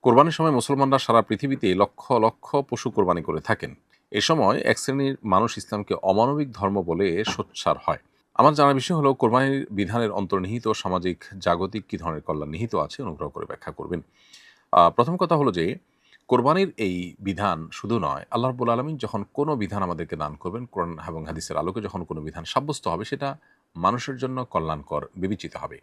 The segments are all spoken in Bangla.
কোরবানির সময় মুসলমানরা সারা পৃথিবীতে লক্ষ লক্ষ পশু কোরবানি করে থাকেন। এ সময় এক শ্রেণীর মানুষ ইসলামকে অমানবিক ধর্ম বলে সোচ্চার হয়। আমার জানা বিষয় হলো কোরবানির বিধানের অন্তর্নিহিত সামাজিক জাগতিক কী ধরনের কল্যাণ নিহিত আছে অনুগ্রহ করে ব্যাখ্যা করবেন। প্রথম কথা হলো যে কোরবানির এই বিধান শুধু নয়, আল্লাহ রাব্বুল আলামিন যখন কোনো বিধান আমাদেরকে দান করবেন, কোরআন এবং হাদিসের আলোকে যখন কোনো বিধান সাব্যস্ত হবে সেটা মানুষের জন্য কল্যাণকর বিবেচিত হবে।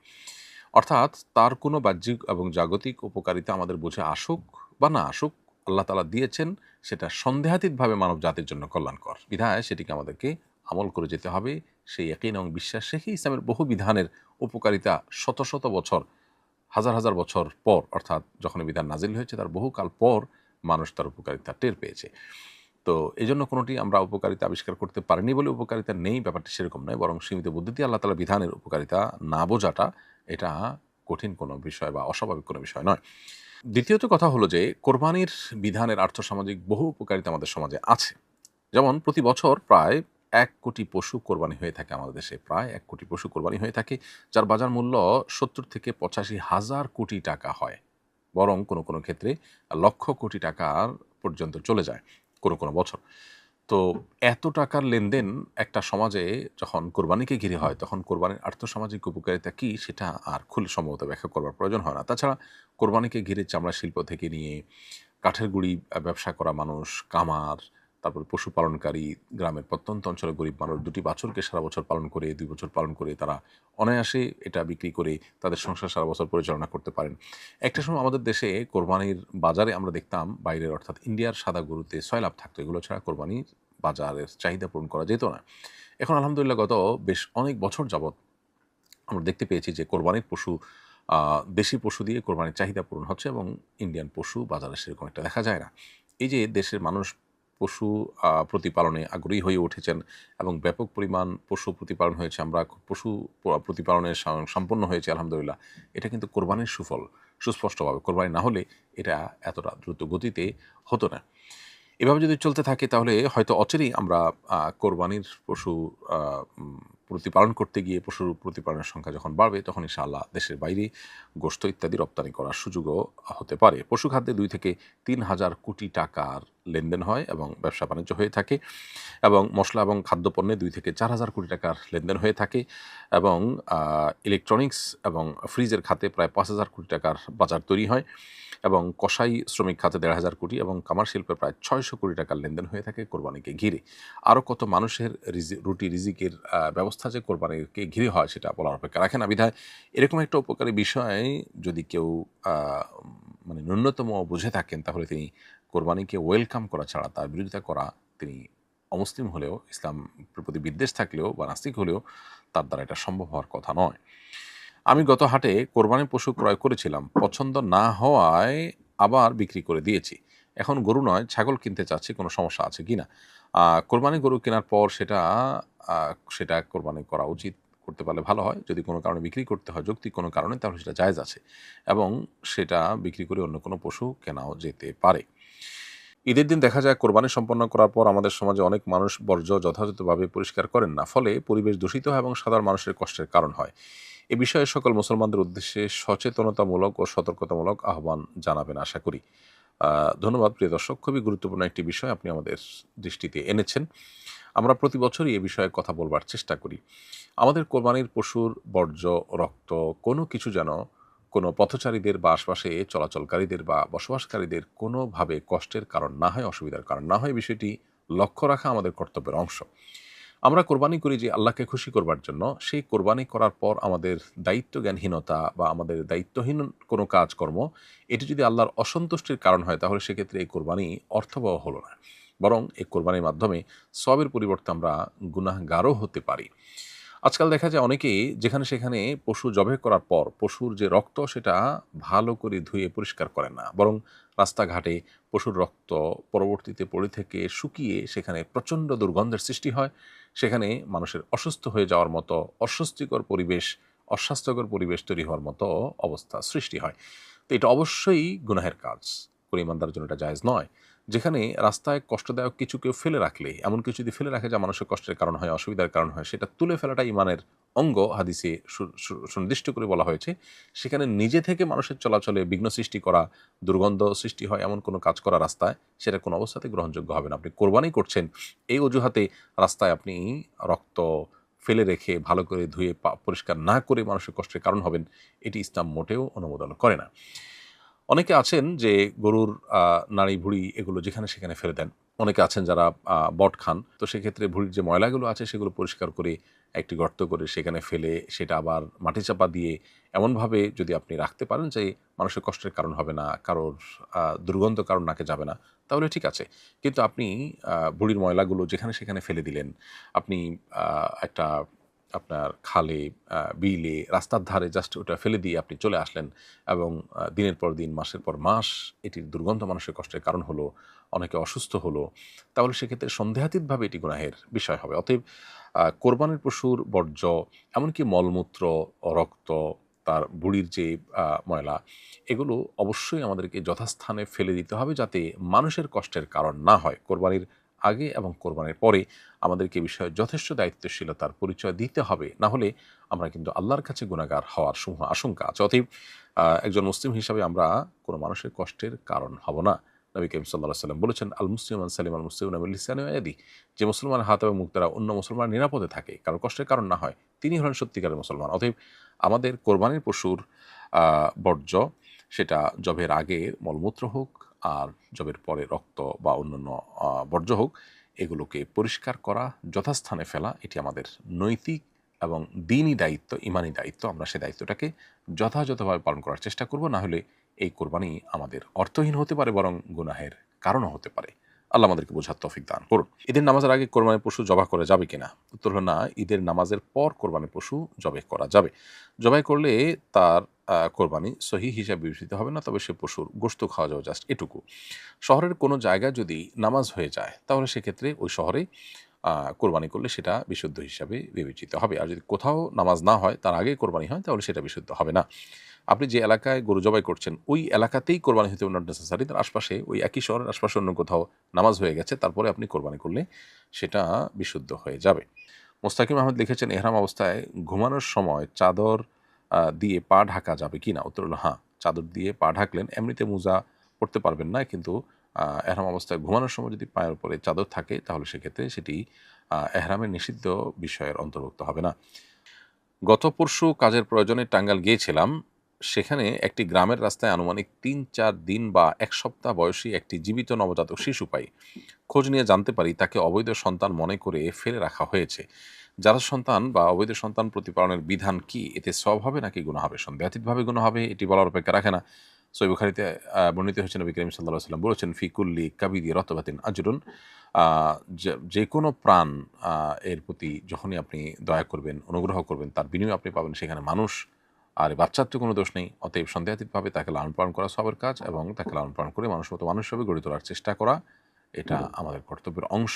অর্থাৎ তার কোনো বাহ্যিক এবং জাগতিক উপকারিতা আমাদের বুঝে আসুক বা না আসুক, আল্লাহ তাআলা দিয়েছেন সেটা সন্দেহাতীতভাবে মানব জাতির জন্য কল্যাণকর। বিধায় সেটিকে আমাদেরকে আমল করে যেতে হবে। সেই ইয়াকিন এবং বিশ্বাস রেখে ইসলামের বহু বিধানের উপকারিতা শত শত বছর, হাজার হাজার বছর পর, অর্থাৎ যখন এই বিধান নাজিল হয়েছে তার বহুকাল পর মানুষ তার উপকারিতা টের পেয়েছে। তো এজন্য কোনোটি আমরা উপকারিতা আবিষ্কার করতে পারিনি বলে উপকারিতা নেই, ব্যাপারটি সেরকম নয়, বরং সীমিত বুদ্ধিতে আল্লাহ তাআলা বিধানের উপকারিতা না বোঝাটা এটা কঠিন কোনো বিষয় বা অস্বাভাবিক কোনো বিষয় নয়। দ্বিতীয়ত কথা হলো যে কোরবানির বিধানের আর্থসামাজিক বহু উপকারিতা আমাদের সমাজে আছে। যেমন প্রতি বছর প্রায় ১ কোটি পশু কোরবানি হয়ে থাকে আমাদের দেশে। প্রায় ১ কোটি পশু কোরবানি হয়ে থাকে, যার বাজার মূল্য ৭০ থেকে ৮৫ হাজার কোটি টাকা হয়। বরং কোনো ক্ষেত্রে লক্ষ কোটি টাকার পর্যন্ত চলে যায় কোনো বছর। তো এত টাকার লেনদেন একটা সমাজে যখন কোরবানিকে ঘিরে হয়, তখন কোরবানির আর্থসামাজিক উপকারিতা কী সেটা আর খুলে সম্ভবত ব্যাখ্যা করবার প্রয়োজন হয় না। তাছাড়া কোরবানিকে ঘিরে চামড়া শিল্প থেকে নিয়ে কাঠের গুঁড়ি ব্যবসা করা মানুষ, কামার, তারপরে পশুপালনকারী, গ্রামের প্রত্যন্ত অঞ্চলের গরিব মানুষ ২টি বাছুরকে সারা বছর পালন করে, ২ বছর পালন করে তারা অনায়াসে এটা বিক্রি করে তাদের সংসার সারা বছর পরিচালনা করতে পারেন। একটা সময় আমাদের দেশে কোরবানির বাজারে আমরা দেখতাম বাইরের, অর্থাৎ ইন্ডিয়ার সাদা গরুতে ৬ লাভ থাকতো। এগুলো ছাড়া কোরবানির বাজারের চাহিদা পূরণ করা যেত না। এখন আলহামদুলিল্লাহ গত বেশ অনেক বছর যাবৎ আমরা দেখতে পেয়েছি যে কোরবানির পশু, দেশি পশু দিয়ে কোরবানির চাহিদা পূরণ হচ্ছে এবং ইন্ডিয়ান পশু বাজারে সেরকম একটা দেখা যায় না। এই যে দেশের মানুষ পশু প্রতিপালনে আগ্রহী হয়ে উঠেছেন এবং ব্যাপক পরিমাণ পশু প্রতিপালন হয়েছে, আমরা পশু প্রতিপালনে সম্পন্ন হয়েছে আলহামদুলিল্লাহ। এটা কিন্তু কোরবানির সুফল সুস্পষ্টভাবে। কোরবানি না হলে এটা এতটা দ্রুত গতিতে হতো না। এভাবে যদি চলতে থাকে তাহলে হয়তো অচিরেই আমরা কোরবানির পশু আ উম প্রতিপালন করতে গিয়ে পশুর প্রতিপালনের সংখ্যা যখন বাড়বে, তখন ইনশাআল্লাহ দেশের বাইরে গোশত ইত্যাদি রপ্তানি করার সুযোগও হতে পারে। পশু খাদ্যে ২ থেকে ৩ হাজার কোটি টাকার লেনদেন হয় এবং ব্যবসা-বাণিজ্য হয়ে থাকে, এবং মসলা এবং খাদ্যপণ্যে ২ থেকে ৪ হাজার কোটি টাকার লেনদেন হয়ে থাকে, এবং আ ইলেকট্রনিক্স এবং ফ্রিজের খাতে প্রায় ৫,০০০ কোটি টাকার বাজার তৈরি হয়, এবং কসাই শ্রমিক খাতে ১,৫০০ কোটি এবং কামার শিল্পে প্রায় ৬০০ কোটি টাকার লেনদেন হয়ে থাকে কোরবানিকে ঘিরে। আরও কত মানুষের রুটি রিজিকের ব্যবস্থা যে কোরবানিকে ঘিরে হয় সেটা বলার অপেক্ষা রাখে না। বিধায় এরকম একটা উপকারী বিষয় যদি কেউ আ মানে ন্যূনতম বুঝে থাকেন, তাহলে তিনি কোরবানিকে ওয়েলকাম করা ছাড়া তার বিরোধিতা করা, তিনি অমুসলিম হলেও, ইসলামের প্রতি বিদ্বেষ থাকলেও বা নাস্তিক হলেও তার দ্বারা এটা সম্ভব হওয়ার কথা নয়। আমি গত হাটে কোরবানির পশু ক্রয় করেছিলাম। পছন্দ না হওয়ায় আবার বিক্রি করে দিয়েছি। এখন গরু নয়, ছাগল কিনতে চাচ্ছি, কোনো সমস্যা আছে কিনা? কোরবানির গরু কেনার পর আ সেটা কোরবানি করা উচিত, করতে পারলে ভালো হয়। যদি কোনো কারণে বিক্রি করতে হয়, যৌক্তিক কোনো কারণে, তাহলে সেটা জায়েজ আছে এবং সেটা বিক্রি করে অন্য কোনো পশু কেনাও যেতে পারে। ঈদের দিন দেখা যায় কোরবানি সম্পন্ন করার পর আমাদের সমাজে অনেক মানুষ বর্জ্য যথাযথভাবে পরিষ্কার করেন না। ফলে পরিবেশ দূষিত হয় এবং সাধারণ মানুষের কষ্টের কারণ হয়। এ বিষয়ে সকল মুসলমানদের উদ্দেশ্যে সচেতনতামূলক ও সতর্কতামূলক আহ্বান জানাবেন আশা করি। ধন্যবাদ প্রিয় দর্শক। খুবই গুরুত্বপূর্ণ একটি বিষয় আপনি আমাদের দৃষ্টিতে এনেছেন। আমরা প্রতি বছরই এ বিষয়ে কথা বলবার চেষ্টা করি। আমাদের কোরবানির পশুর বর্জ্য, রক্ত কোনো কিছু যেন কোনো পথচারীদের বা আশপাশে চলাচলকারীদের বা বসবাসকারীদের কোনোভাবে কষ্টের কারণ না হয়, অসুবিধার কারণ না হয়, বিষয়টি লক্ষ্য রাখা আমাদের কর্তব্যের অংশ। আমরা কোরবানি করি যে আল্লাহকে খুশি করবার জন্য। সেই কোরবানি করার পর আমাদের দায়িত্বজ্ঞানহীনতা বা আমাদের দায়িত্বহীন কোনো কাজকর্ম, এটি যদি আল্লাহর অসন্তুষ্টির কারণ হয়, তাহলে সেক্ষেত্রে এই কোরবানি অর্থবহ হলো না। বরং এই কোরবানির মাধ্যমে সওয়াবের পরিবর্তে আমরা গুনাহগারও হতে পারি। আজকাল দেখা যায় অনেকেই যেখানে সেখানে পশু জবাই করার পর পশুর যে রক্ত সেটা ভালো করে ধুয়ে পরিষ্কার করেন না। বরং রাস্তাঘাটে পশুর রক্ত পরবর্তীতে পড়ে থেকে শুকিয়ে সেখানে প্রচণ্ড দুর্গন্ধের সৃষ্টি হয়। সেখানে মানুষের অসুস্থ হয়ে যাওয়ার মতো অস্বস্তিকর পরিবেশ, অস্বাস্থ্যকর পরিবেশ তৈরি হওয়ার মতো অবস্থা সৃষ্টি হয়। তো এটা অবশ্যই গুনাহের কাজ। কোনো ঈমানদারের জন্য এটা জায়েজ নয়। যেখানে রাস্তায় কষ্টদায়ক কিছু কেউ ফেলে রাখলে, এমন কিছু যদি ফেলে রাখে যা মানুষের কষ্টের কারণ হয়, অসুবিধার কারণ হয়, সেটা তুলে ফেলাটা ইমানের অঙ্গ হাদিসে সুনির্দিষ্ট করে বলা হয়েছে। সেখানে নিজে থেকে মানুষের চলাচলে বিঘ্ন সৃষ্টি করা, দুর্গন্ধ সৃষ্টি হয় এমন কোনো কাজ করা রাস্তায়, সেটা কোনো অবস্থাতে গ্রহণযোগ্য হবে না। আপনি কোরবানি করছেন, এই অজুহাতে রাস্তায় আপনি রক্ত ফেলে রেখে ভালো করে ধুয়ে পরিষ্কার না করে মানুষের কষ্টের কারণ হবেন, এটি ইসলাম মোটেও অনুমোদন করে না। অনেকে আছেন যে গরুর নাড়ি ভুঁড়ি এগুলো যেখানে সেখানে ফেলে দেন। অনেকে আছেন যারা বট খান। তো সেক্ষেত্রে ভুঁড়ির যে ময়লাগুলো আছে সেগুলো পরিষ্কার করে একটি গর্ত করে সেখানে ফেলে সেটা আবার মাটি চাপা দিয়ে এমনভাবে যদি আপনি রাখতে পারেন যে মানুষের কষ্টের কারণ হবে না, কারোর দুর্গন্ধ কারোর নাকে যাবে না, তাহলে ঠিক আছে। কিন্তু আপনি ভুঁড়ির ময়লাগুলো যেখানে সেখানে ফেলে দিলেন। আপনি একটা আপনার খালে, বিলে, রাস্তার ধারে জাস্ট ওটা ফেলে দিয়ে আপনি চলে আসলেন এবং দিনের পর দিন, মাসের পর মাস এটির দুর্গন্ধ মানুষের কষ্টের কারণ হলো, অনেকে অসুস্থ হলো, তাহলে সেক্ষেত্রে সন্দেহাতীতভাবে এটি গুনাহের বিষয় হবে। অতএব কোরবানির পশুর বর্জ্য, এমনকি মলমূত্র, রক্ত, তার বুড়ির যে ময়লা, এগুলো অবশ্যই আমাদেরকে যথাস্থানে ফেলে দিতে হবে যাতে মানুষের কষ্টের কারণ না হয়। কোরবানির আগে এবং কোরবানির পরে আমাদেরকে এ বিষয়ে যথেষ্ট দায়িত্বশীলতার পরিচয় দিতে হবে। না হলে আমরা কিন্তু আল্লাহর কাছে গুনাহগার হওয়ার সমূহ আশঙ্কা আছে। অতএব একজন মুসলিম হিসাবে আমরা কোনো মানুষের কষ্টের কারণ হব না। নবী করিম সাল্লাল্লাহু আলাইহি ওয়াসাল্লাম বলেছেন, আল মুসলিম মান সালিম আল মুসলিমুনা মিন লিসানি ওয়া ইয়াদি। যে মুসলমানের হাত এবং মুখ দ্বারা অন্য মুসলমান নিরাপদে থাকে, কারো কষ্টের কারণ না হয়, তিনি হলেন সত্যিকারের মুসলমান। অতএব আমাদের কোরবানির পশুর বর্জ্য, সেটা জবের আগে মলমূত্র হোক আর জবের পরে রক্ত বা অন্যান্য বর্জ্য হোক, এগুলোকে পরিষ্কার করা, যথাস্থানে ফেলা, এটি আমাদের নৈতিক এবং দ্বীনি দায়িত্ব, ইমানি দায়িত্ব। আমরা সেই দায়িত্বটাকে যথাযথভাবে পালন করার চেষ্টা করব। না হলে এই কোরবানি আমাদের অর্থহীন হতে পারে, বরং গুনাহের কারণও হতে পারে। আল্লাহ আমাদেরকে বোঝার তৌফিক দান করুন। ঈদের নামাজের আগে কোরবানির পশু জবাই করা যাবে কিনা? উত্তর হলো না, ঈদের নামাজের পর কোরবানির পশু জবাই করা যাবে। জবাই করলে তার কোরবানি সহিহ হিসাবে বিবেচিত হবে না, তবে সে পশুর গোশত খাওয়া যাবে, জাস্ট এটুকু। শহরের কোনো জায়গায় যদি নামাজ হয়ে যায়, তাহলে সেক্ষেত্রে ওই শহরে কোরবানি করলে সেটা বিশুদ্ধ হিসাবে বিবেচিত হবে। আর যদি কোথাও নামাজ না হয়, তার আগেই কোরবানি হয়, তাহলে সেটা বিশুদ্ধ হবে না। আপনি যে এলাকায় গরু জবাই করছেন, ওই এলাকাতেই কোরবানি হতে হবে, নট নেসেসারি তার আশপাশে, ওই একই শহরের আশপাশে অন্য কোথাও নামাজ হয়ে গেছে, তারপরে আপনি কোরবানি করলে সেটা বিশুদ্ধ হয়ে যাবে। মোস্তাকিম আহমেদ লিখেছেন, এহরাম অবস্থায় ঘুমানোর সময় চাদর দিয়ে পা ঢাকা যাবে কিনা? উত্তর হলো হ্যাঁ, চাদর দিয়ে পা ঢাকলেন। এমনিতে মোজা পড়তে পারবেন না, কিন্তু এহরাম অবস্থায় ঘুমানোর সময় যদি পায়ের উপরে চাদর থাকে, তাহলে সেক্ষেত্রে সেটি এহরামের নিষিদ্ধ বিষয়ের অন্তর্ভুক্ত হবে না। গত পরশু কাজের প্রয়োজনে টাঙ্গাইল গিয়েছিলাম। সেখানে একটি গ্রামের রাস্তায় আনুমানিক ৩-৪ দিন বা ১ সপ্তাহ বয়সী একটি জীবিত নবজাতক শিশু পাই। খোঁজ নিয়ে জানতে পারি তাকে অবৈধ সন্তান মনে করে ফেলে রাখা হয়েছে। যারা সন্তান বা অবৈধ সন্তান প্রতিপালনের বিধান কি? এতে সওয়াব হবে নাকি গুনাহ হবে? সন্দেহাতীতভাবে গুনাহ হবে, এটি বলার অপেক্ষা রাখে না। সহিহ বুখারীতে বর্ণিত হয়েছে, নবী করিম সাল্লাল্লাহু আলাইহি ওয়াসাল্লাম বলেছেন, ফি কুল্লি কাবিদি রতবাতিন আজরুন। আ যে কোনো প্রাণ এর প্রতি যখনই আপনি দয়া করবেন, অনুগ্রহ করবেন, তার বিনিময়ে আপনি পাবেন সেখানে মানুষ। আর এই বাচ্চার তো কোনো দোষ নেই। অতএব সন্দেহাতীতভাবে তাকে লালন-পালন করা সওয়াবের কাজ, এবং তাকে লালন-পালন করে মানুষের মতো মানুষ হিসেবে গড়ে তোলার চেষ্টা করা, এটা আমাদের কর্তব্যের অংশ।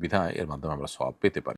বিধায় এর মাধ্যমে আমরা সওয়াব পেতে পারি।